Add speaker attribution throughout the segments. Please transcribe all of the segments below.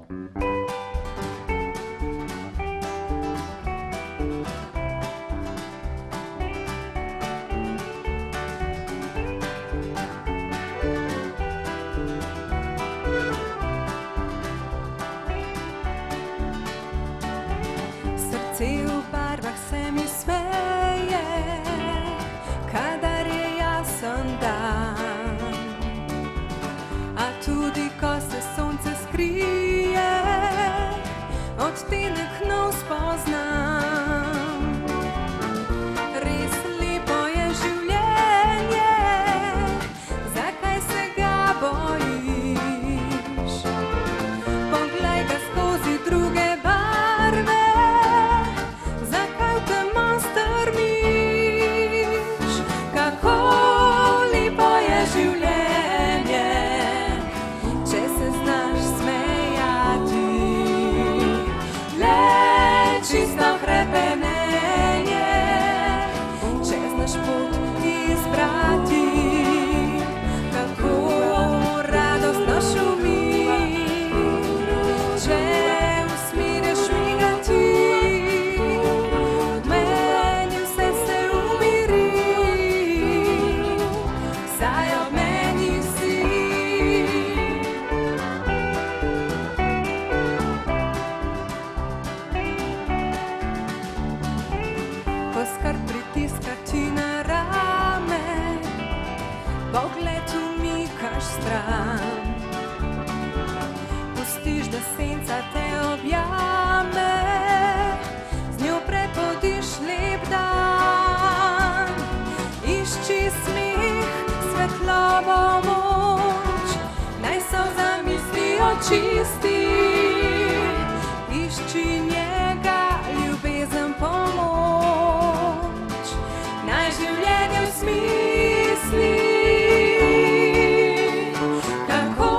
Speaker 1: Srce v barvah se mi smeje, kadar je jasen dan. A tudi ko se sonce skrije, odtenek nov spoznam. Res lepo je življenje, zakaj se ga bojiš? Poglej ga skozi druge barve, zakaj v temo strmiš? Kako lepo je življenje, če se znaš smejati. Le čisto hrepenenje, če znaš pot izbrati. Kako radostno šumi, če usmiriš migati. Meni vse se umiri, saj ob meni si. Ko skrb pritiska ti na rame, pogled umikaš stran. Pustiš, da senca te objame, z njo prepodiš lep dan. Išči smeh, svetlobo, moč, naj solza mislijo čisti. Išči njega, ljubezen, pomoč, naj življenje usmisli. Kako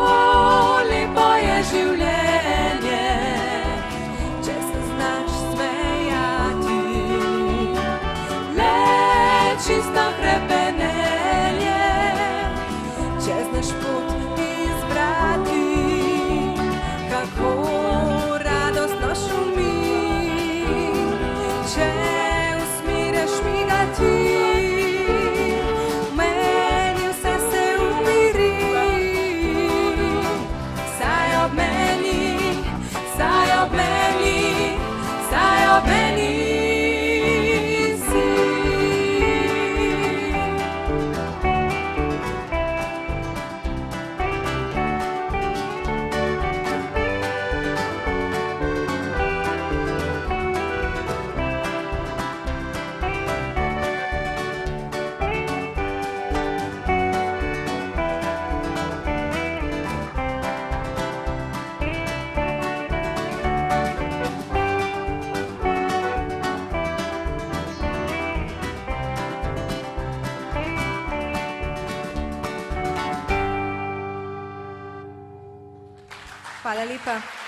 Speaker 1: lepo je življenje, če se znaš smejati. Le čisto hrepenenje, če znaš pot izbrati. Kako radostno šumi, če usmiriš migati. Meni vse se umiri, saj ob meni, saj ob meni, saj ob meni si. Hvala lepa.